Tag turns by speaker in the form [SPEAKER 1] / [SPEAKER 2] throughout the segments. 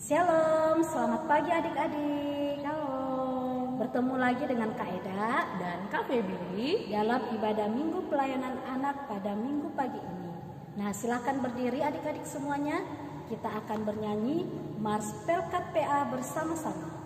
[SPEAKER 1] Shalom, selamat pagi adik-adik. Halo, bertemu lagi dengan Kak Eda
[SPEAKER 2] dan Kak Feby
[SPEAKER 1] dalam ibadah Minggu Pelayanan Anak pada Minggu pagi ini. Nah, silakan berdiri adik-adik semuanya. Kita akan bernyanyi Mars Pelkat PA bersama-sama.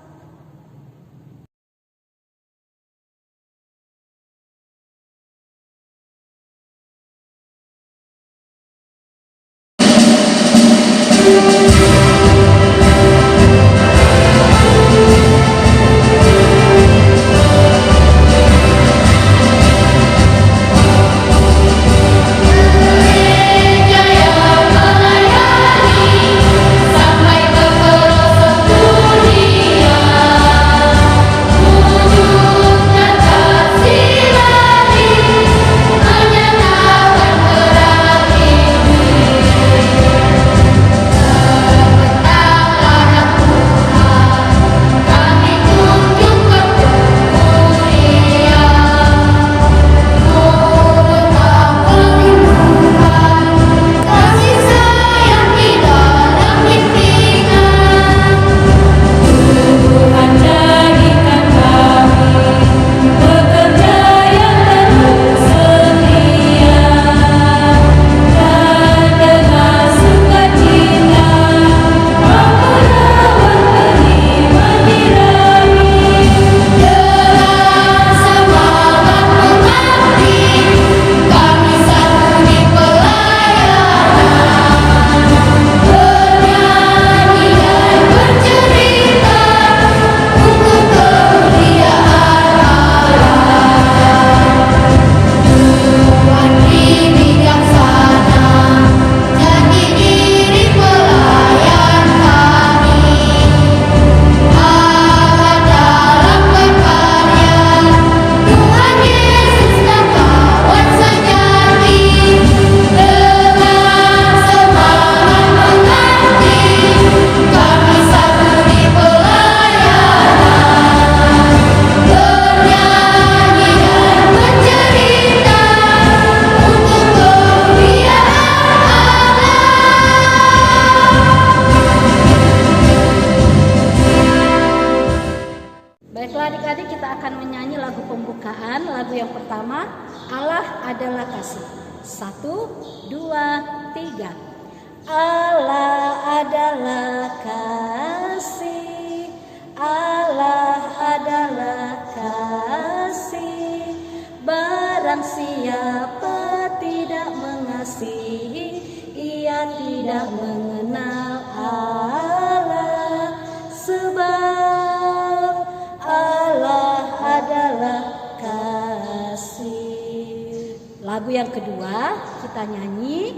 [SPEAKER 1] Adik-adik, kita akan menyanyi lagu pembukaan. Lagu yang pertama, Allah adalah kasih. 1, 2, 3. Allah adalah kasih, Allah adalah kasih. Barang siapa tidak mengasihi, ia tidak mengenal Allah. Sebab Allah adalah kasih. Lagu yang kedua kita nyanyi.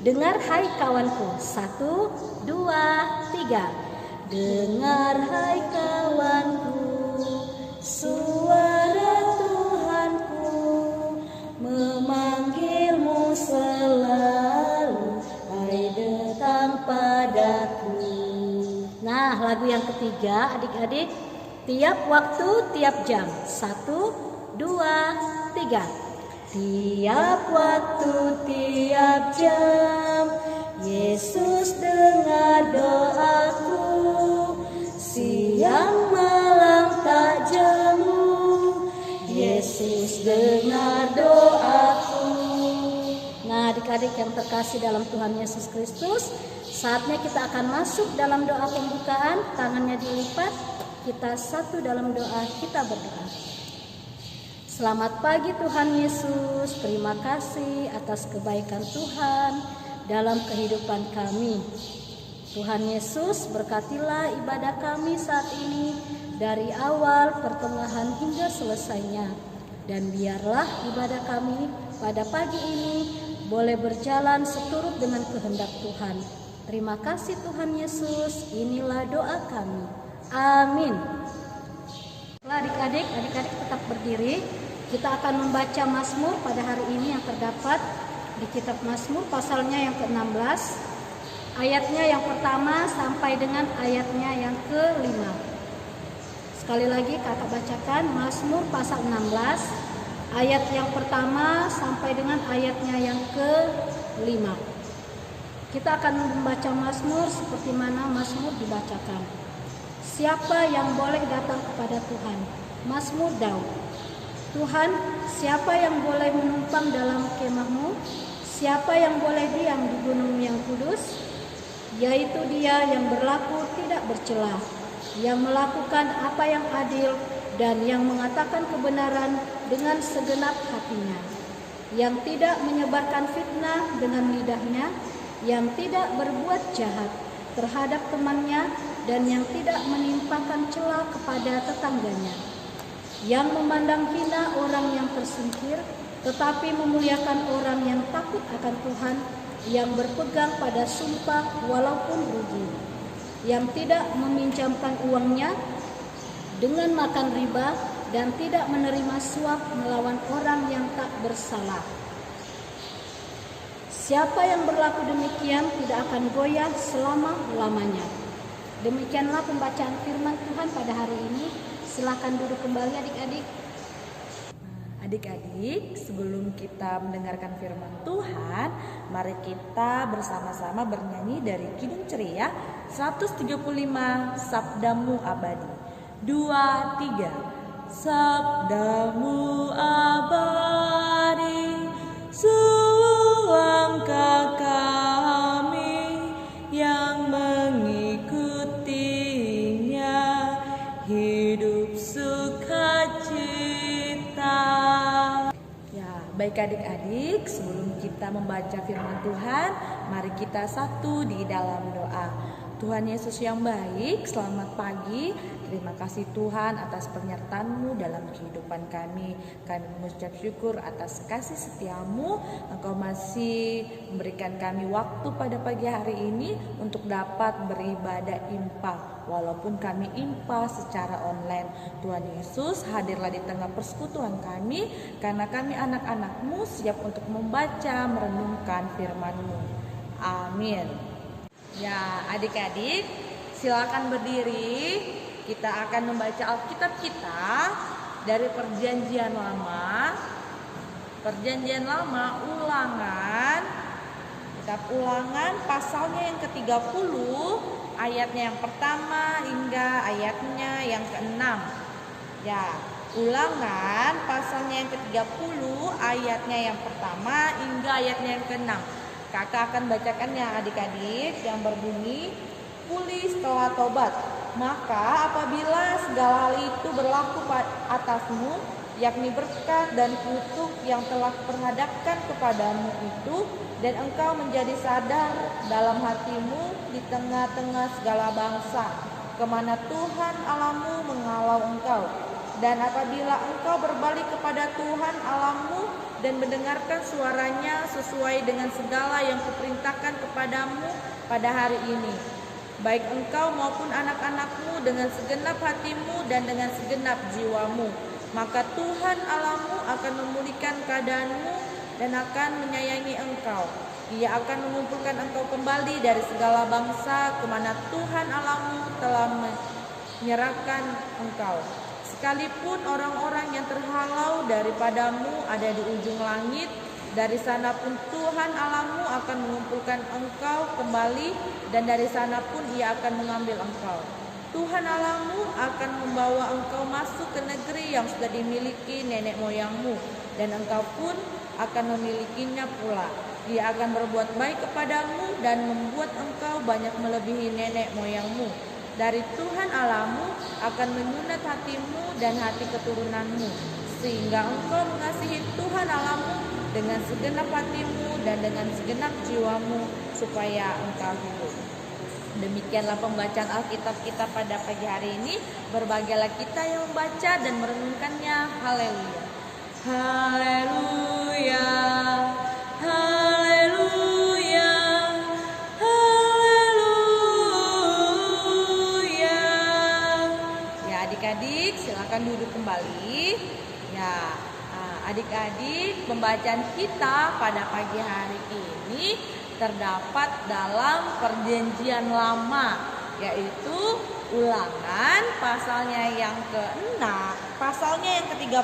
[SPEAKER 1] Dengar hai kawanku. 1, 2, 3. Dengar hai kawanku, suara Tuhanku memanggilmu selalu, hai datang padaku. Nah, lagu yang ketiga adik-adik, tiap waktu, tiap jam. 1, 2, 3. Tiap waktu, tiap jam, Yesus dengar doaku. Siang malam tak jemu, Yesus dengar doaku. Nah, adik-adik yang terkasih dalam Tuhan Yesus Kristus, saatnya kita akan masuk dalam doa pembukaan. Tangannya dilipat, kita satu dalam doa, kita berdoa. Selamat pagi Tuhan Yesus, terima kasih atas kebaikan Tuhan dalam kehidupan kami. Tuhan Yesus, berkatilah ibadah kami saat ini dari awal, pertengahan hingga selesainya. Dan biarlah ibadah kami pada pagi ini boleh berjalan seturut dengan kehendak Tuhan. Terima kasih Tuhan Yesus, inilah doa kami. Amin. Adik-adik tetap berdiri. Kita akan membaca Mazmur pada hari ini yang terdapat di kitab Mazmur pasalnya yang ke-16. Ayatnya yang pertama sampai dengan ayatnya yang ke-5. Sekali lagi kakak bacakan Mazmur pasal 16 ayat yang pertama sampai dengan ayatnya yang ke-5. Kita akan membaca Mazmur seperti mana Mazmur dibacakan. Siapa yang boleh datang kepada Tuhan? Mazmur Daud. Tuhan, siapa yang boleh menumpang dalam kemah-Mu? Siapa yang boleh diam di gunung yang kudus? Yaitu dia yang berlaku tidak bercela, yang melakukan apa yang adil dan yang mengatakan kebenaran dengan segenap hatinya, yang tidak menyebarkan fitnah dengan lidahnya, yang tidak berbuat jahat terhadap temannya, dan yang tidak menimpakan cela kepada tetangganya, yang memandang hina orang yang tersingkir, tetapi memuliakan orang yang takut akan Tuhan, yang berpegang pada sumpah walaupun rugi, yang tidak meminjamkan uangnya dengan makan riba, dan tidak menerima suap melawan orang yang tak bersalah. Siapa yang berlaku demikian tidak akan goyah selama-lamanya. Demikianlah pembacaan firman Tuhan pada hari ini. Silakan duduk kembali adik-adik.
[SPEAKER 2] Adik-adik, sebelum kita mendengarkan firman Tuhan, mari kita bersama-sama bernyanyi dari Kidung Ceria 135, Sabdamu Abadi. 2, 3. Sabdamu abadi, suangkah kami yang mengikutinya, hidup sukacita. Ya, baik adik-adik, sebelum kita membaca firman Tuhan, mari kita satu di dalam doa. Tuhan Yesus yang baik, selamat pagi. Terima kasih Tuhan atas penyertaan-Mu dalam kehidupan kami. Kami mengucap syukur atas kasih setia-Mu. Engkau masih memberikan kami waktu pada pagi hari ini untuk dapat beribadah impa. Walaupun kami impa secara online, Tuhan Yesus hadirlah di tengah persekutuan kami, karena kami anak-anak-Mu siap untuk membaca, merenungkan firman-Mu. Amin. Ya, adik-adik, silakan berdiri. Kita akan membaca Alkitab kita dari Perjanjian Lama. Perjanjian Lama Ulangan. Kitab Ulangan pasalnya yang ke-30, ayatnya yang pertama hingga ayatnya yang ke-6. Ya, Ulangan pasalnya yang ke-30, ayatnya yang pertama hingga ayatnya yang ke-6. Kakak akan bacakannya adik-adik, yang berbunyi, pulih setelah tobat. Maka apabila segala hal itu berlaku atasmu, yakni berkat dan kutuk yang telah kuperhadapkan kepadamu itu, dan engkau menjadi sadar dalam hatimu di tengah-tengah segala bangsa, kemana Tuhan Allahmu menghalau engkau. Dan apabila engkau berbalik kepada Tuhan Allahmu dan mendengarkan suaranya sesuai dengan segala yang kuperintahkan kepadamu pada hari ini, baik engkau maupun anak-anakmu dengan segenap hatimu dan dengan segenap jiwamu, maka Tuhan Allahmu akan memulihkan keadaanmu dan akan menyayangi engkau. Ia akan mengumpulkan engkau kembali dari segala bangsa kemana Tuhan Allahmu telah menyerahkan engkau. Sekalipun orang-orang yang terhalau daripadamu ada di ujung langit, dari sana pun Tuhan Allahmu akan mengumpulkan engkau kembali, dan dari sana pun Ia akan mengambil engkau. Tuhan Allahmu akan membawa engkau masuk ke negeri yang sudah dimiliki nenek moyangmu, dan engkau pun akan memilikinya pula. Ia akan berbuat baik kepadamu dan membuat engkau banyak melebihi nenek moyangmu. Dari Tuhan Allahmu akan menyunat hatimu dan hati keturunanmu, sehingga engkau mengasihi Tuhan Allahmu dengan segenap hatimu dan dengan segenap jiwamu, supaya engkau hidup. Demikianlah pembacaan Alkitab kita pada pagi hari ini. Berbahagialah kita yang membaca dan merenungkannya. Haleluya. Haleluya. Haleluya. Haleluya. Ya, adik-adik silakan duduk kembali. Ya, adik-adik, pembacaan kita pada pagi hari ini terdapat dalam Perjanjian Lama, yaitu Ulangan pasalnya yang ke-6, pasalnya yang ke-30,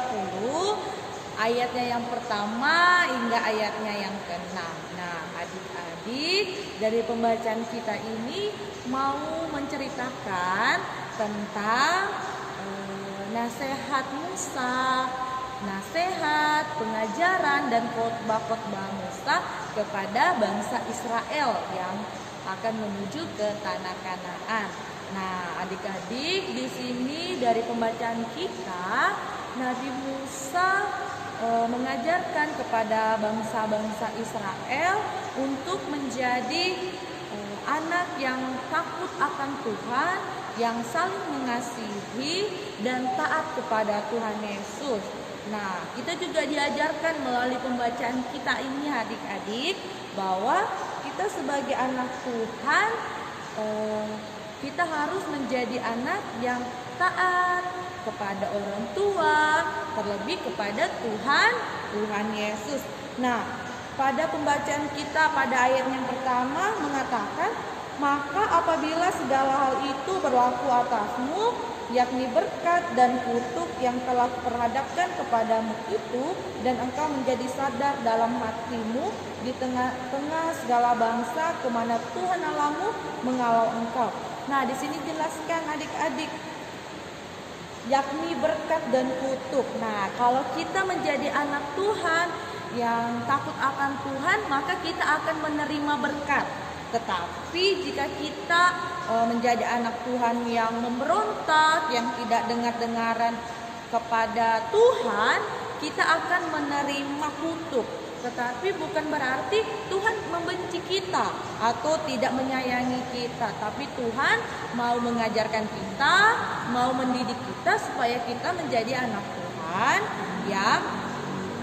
[SPEAKER 2] ayatnya yang pertama hingga ayatnya yang ke-6. Nah, adik-adik, adik-adik, dari pembacaan kita ini mau menceritakan tentang nasihat Musa, nasihat, pengajaran dan khotbah-khotbah Musa kepada bangsa Israel yang akan menuju ke tanah Kanaan. Nah, adik-adik, di sini dari pembacaan kita, Nabi Musa mengajarkan kepada bangsa-bangsa Israel untuk menjadi anak yang takut akan Tuhan, yang saling mengasihi dan taat kepada Tuhan Yesus. Nah, kita juga diajarkan melalui pembacaan kita ini adik-adik bahwa kita sebagai anak Tuhan, kita harus menjadi anak yang taat kepada orang tua, terlebih kepada Tuhan Yesus. Nah, pada pembacaan kita pada ayat yang pertama mengatakan, maka apabila segala hal itu berlaku atasmu, yakni berkat dan kutuk yang telah kuperhadapkan kepadamu itu, dan engkau menjadi sadar dalam hatimu di tengah-tengah segala bangsa kemana Tuhan Allahmu mengalau engkau. Nah, di sini jelaskan adik-adik, yakni berkat dan kutuk. Nah, kalau kita menjadi anak Tuhan yang takut akan Tuhan, maka kita akan menerima berkat. Tetapi jika kita menjadi anak Tuhan yang memberontak, yang tidak dengar-dengaran kepada Tuhan, kita akan menerima kutuk. Tetapi bukan berarti Tuhan membenci kita atau tidak menyayangi kita, tapi Tuhan mau mengajarkan kita, mau mendidik kita supaya kita menjadi anak Tuhan yang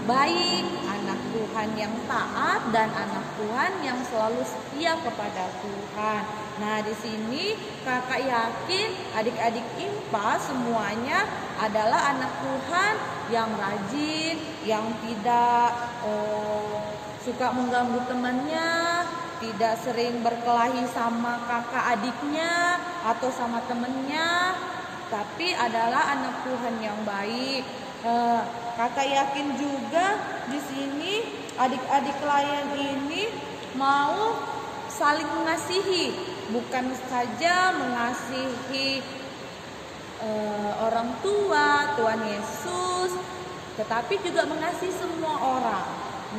[SPEAKER 2] baik, anak Tuhan yang taat, dan anak Tuhan yang selalu setia kepada Tuhan. Nah, di sini kakak yakin adik-adik IMPA semuanya adalah anak Tuhan yang rajin, yang tidak suka mengganggu temannya, tidak sering berkelahi sama kakak adiknya atau sama temennya, tapi adalah anak Tuhan yang baik. Kakak yakin juga di sini adik-adik klien ini mau saling mengasihi, bukan saja mengasihi orang tua, Tuhan Yesus, tetapi juga mengasihi semua orang.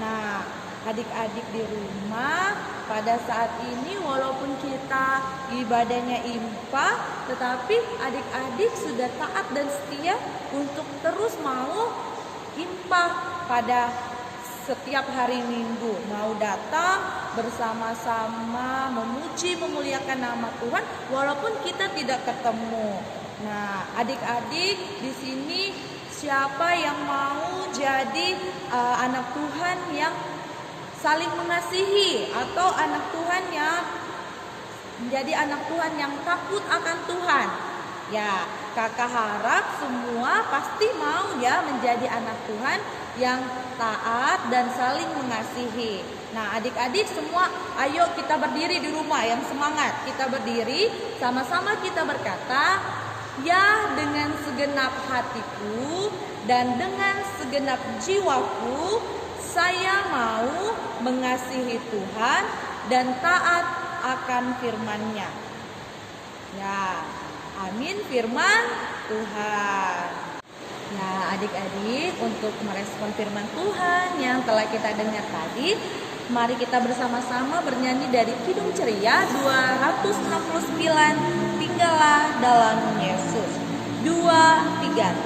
[SPEAKER 2] Nah, adik-adik di rumah pada saat ini walaupun kita ibadahnya IMPA, tetapi adik-adik sudah taat dan setia untuk terus mau IMPA pada setiap hari Minggu, mau datang bersama-sama memuji memuliakan nama Tuhan walaupun kita tidak ketemu. Nah, adik-adik di sini siapa yang mau jadi anak Tuhan yang saling mengasihi atau anak Tuhan yang menjadi anak Tuhan yang takut akan Tuhan? Ya, kakak harap semua pasti mau ya menjadi anak Tuhan yang taat dan saling mengasihi. Nah, adik-adik semua, ayo kita berdiri di rumah yang semangat. Kita berdiri, sama-sama kita berkata, ya dengan segenap hatiku dan dengan segenap jiwaku, saya mau mengasihi Tuhan dan taat akan firman-Nya. Ya, amin firman Tuhan. Nah, adik-adik, untuk merespon firman Tuhan yang telah kita dengar tadi, mari kita bersama-sama bernyanyi dari Kidung Ceria 269, Tinggallah dalam Yesus. 2, 3.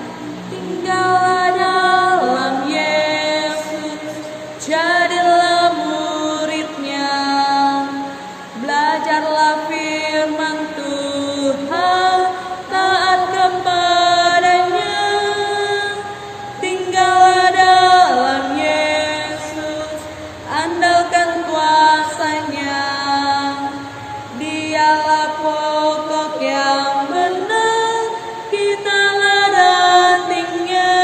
[SPEAKER 2] Tinggallah dalam Yesus, jadilah murid-Nya, belajarlah firman Tuhan, taat kepadanya. Tinggallah dalam Yesus, andalkan kuasa-Nya, Dialah pokok yang benar, kita ladangnya.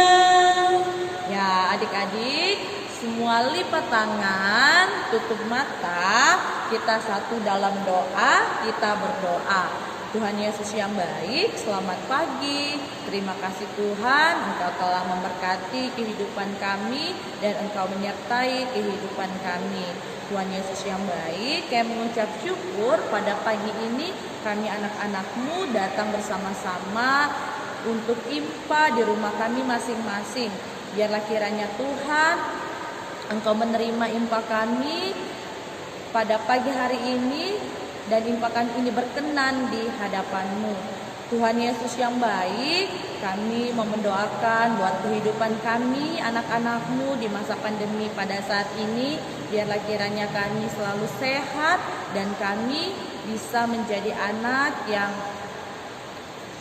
[SPEAKER 2] Ya, adik-adik, semua lipat tangan, tutup mata, kita satu dalam doa, kita berdoa. Tuhan Yesus yang baik, selamat pagi. Terima kasih Tuhan, Engkau telah memberkati kehidupan kami dan Engkau menyertai kehidupan kami. Tuhan Yesus yang baik, kami mengucap syukur pada pagi ini kami anak-anak-Mu datang bersama-sama untuk impa di rumah kami masing-masing. Biarlah kiranya Tuhan, Engkau menerima impa kami pada pagi hari ini, dan impa kami ini berkenan di hadapan-Mu. Tuhan Yesus yang baik, kami mau mendoakan buat kehidupan kami, anak-anak-Mu di masa pandemi pada saat ini. Biarlah kiranya kami selalu sehat dan kami bisa menjadi anak yang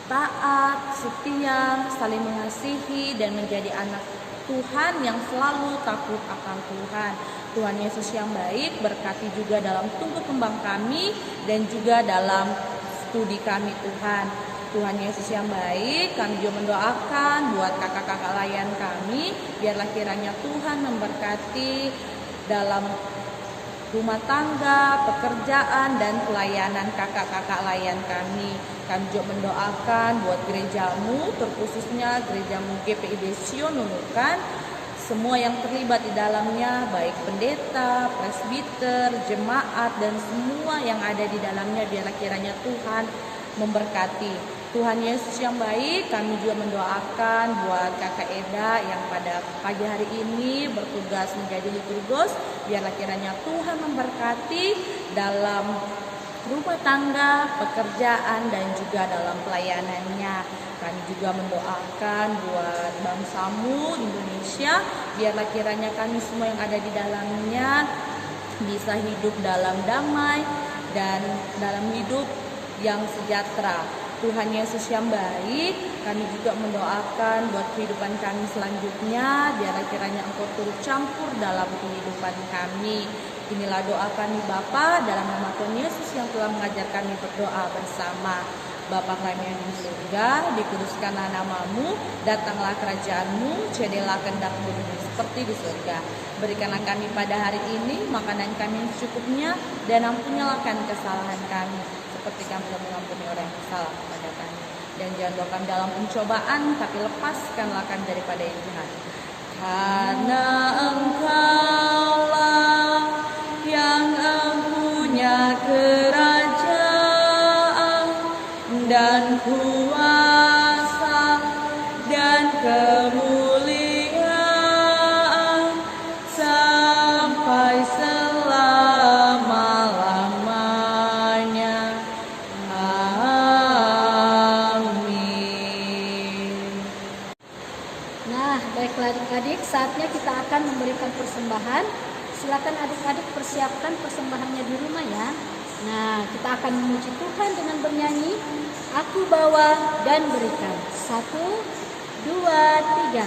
[SPEAKER 2] taat, setia, saling mengasihi, dan menjadi anak Tuhan yang selalu takut akan Tuhan. Tuhan Yesus yang baik, berkati juga dalam tumbuh kembang kami dan juga dalam studi kami Tuhan. Tuhan Yesus yang baik, kami juga mendoakan buat kakak-kakak layan kami. Biarlah kiranya Tuhan memberkati dalam rumah tangga, pekerjaan, dan pelayanan kakak-kakak layan kami. Kami juga mendoakan buat gerejamu, terkhususnya gerejamu GPIB Sion Nunukan, semua yang terlibat di dalamnya, baik pendeta, presbiter, jemaat, dan semua yang ada di dalamnya. Biarlah kiranya Tuhan memberkati. Tuhan Yesus yang baik, kami juga mendoakan buat Kakak Eda yang pada pagi hari ini bertugas menjadi liturgos. Biarlah kiranya Tuhan memberkati dalam rumah tangga, pekerjaan, dan juga dalam pelayanannya. Kami juga mendoakan buat bangsamu Indonesia. Biarlah kiranya kami semua yang ada di dalamnya bisa hidup dalam damai dan dalam hidup yang sejahtera. Tuhan Yesus yang baik, kami juga mendoakan buat kehidupan kami selanjutnya. Biarlah kiranya Engkau turut campur dalam kehidupan kami. Inilah doa kami Bapa, dalam nama Tuhan Yesus yang telah mengajar kami berdoa bersama. Bapa kami yang di surga, dikuduskanlah nama-Mu, datanglah kerajaan-Mu, jadilah kehendak bumi seperti di surga. Berikanlah kami pada hari ini makanan kami yang secukupnya, dan ampunilah kesalahan kami, seperti kami telah mengampuni orang yang salah kepada kami. Dan jangan bawa kami dalam pencobaan, tapi lepaskanlah kami daripada yang jahat. Karena Engkaulah yang punya kerajaan dan kuasa dan kemuliaan sampai selama-lamanya. Amin.
[SPEAKER 1] Nah, baiklah adik-adik, saatnya kita akan memberikan persembahan. Silakan adik-adik persiapkan persembahannya di rumah ya. Nah, kita akan memuji Tuhan dengan bernyanyi Aku Bawa dan Berikan. 1, 2, 3.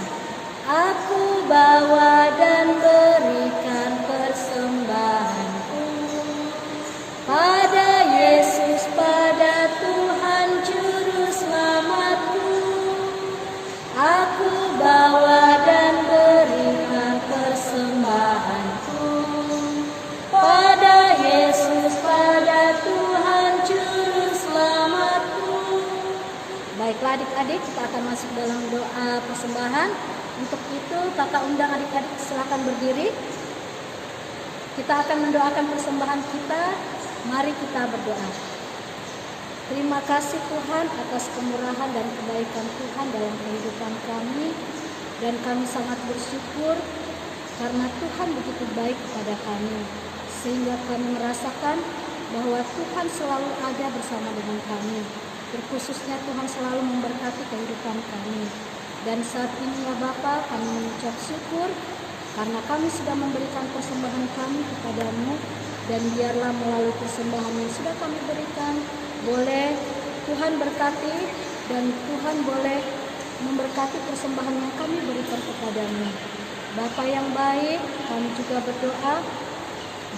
[SPEAKER 1] Aku bawa dan berikan persembahanku pada Yesus, pada Tuhan Juru Selamatku. Aku bawa dan berikan persembahanku pada Yesus, pada Tuhan Juru Selamatku. Baiklah adik-adik, kita akan masuk dalam doa persembahan. Untuk itu kakak undang adik-adik silakan berdiri. Kita akan mendoakan persembahan kita. Mari kita berdoa. Terima kasih Tuhan atas kemurahan dan kebaikan Tuhan dalam kehidupan kami. Dan kami sangat bersyukur karena Tuhan begitu baik kepada kami. Sehingga kami merasakan bahwa Tuhan selalu ada bersama dengan kami. Terkhususnya Tuhan selalu memberkati kehidupan kami. Dan saat ini ya Bapa, kami mengucap syukur karena kami sudah memberikan persembahan kami kepadamu. Dan biarlah melalui persembahan yang sudah kami berikan, boleh Tuhan berkati dan Tuhan boleh memberkati persembahan yang kami berikan kepadamu. Bapa yang baik, kami juga berdoa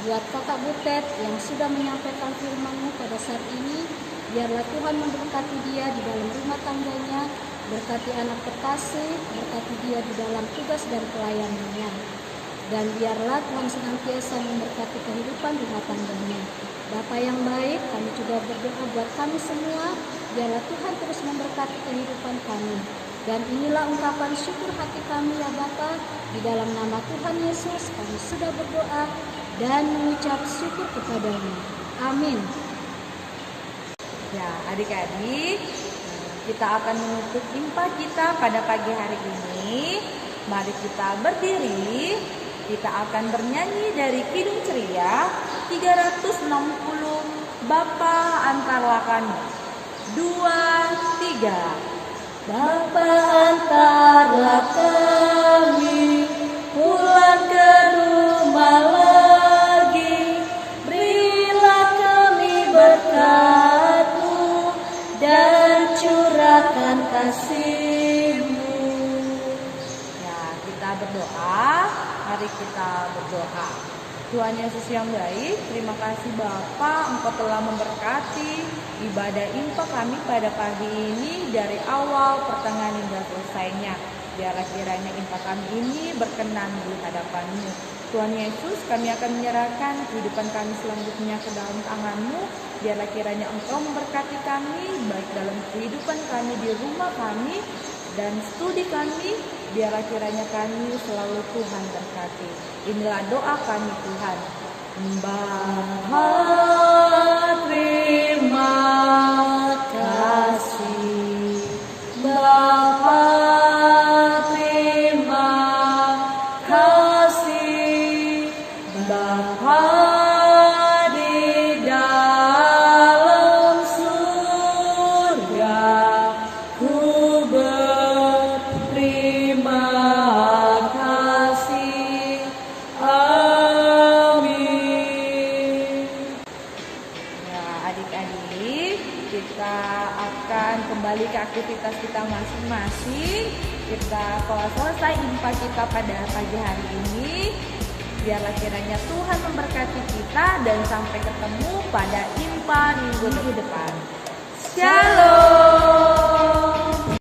[SPEAKER 1] buat kakak Butet yang sudah menyampaikan firman-Mu pada saat ini. Biarlah Tuhan memberkati dia di dalam rumah tangganya, berkati anak terkasih, berkati dia di dalam tugas dan pelayanannya. Dan biarlah Tuhan senantiasa memberkati kehidupan rumah tangganya. Bapa yang baik, kami juga berdoa buat kami semua. Biarlah Tuhan terus memberkati kehidupan kami. Dan inilah ungkapan syukur hati kami ya Bapa. Di dalam nama Tuhan Yesus kami sudah berdoa. dan mengucap syukur kepadamu. Amin.
[SPEAKER 2] Ya, adik-adik, kita akan menutup impa kita pada pagi hari ini. Mari kita berdiri. Kita akan bernyanyi dari Kidung Ceria 360, Bapa antarlah kami. 2, 3.
[SPEAKER 1] Bapa antarlah kami pulang ke rumah lagi, berilah kami berkat-Mu dan curahkan kasih-Mu.
[SPEAKER 2] Ya, kita berdoa. Mari kita berdoa. Tuhan Yesus yang baik, terima kasih Bapa, Engkau telah memberkati ibadah impa kami pada pagi ini dari awal, pertengahan hingga selesainya. Biarlah kiranya impa kami ini berkenan di hadapan-Mu. Tuhan Yesus, kami akan menyerahkan kehidupan kami selanjutnya ke dalam tangan-Mu. Biarlah kiranya Engkau memberkati kami, baik dalam kehidupan kami di rumah kami dan studi kami. Biarlah kiranya kami selalu Tuhan berkati. Inilah doa kami Tuhan.
[SPEAKER 1] Bapa, terima kasih. Bapa, terima kasih. Bapa di dalam surga, ku berterima kasih. Amin.
[SPEAKER 2] Ya, adik-adik, kita akan kembali ke aktivitas kita masing-masing. Kita telah selesai impa kita pada pagi hari ini. Biarlah kiranya Tuhan memberkati kita dan sampai ketemu pada impa minggu depan. Shalom.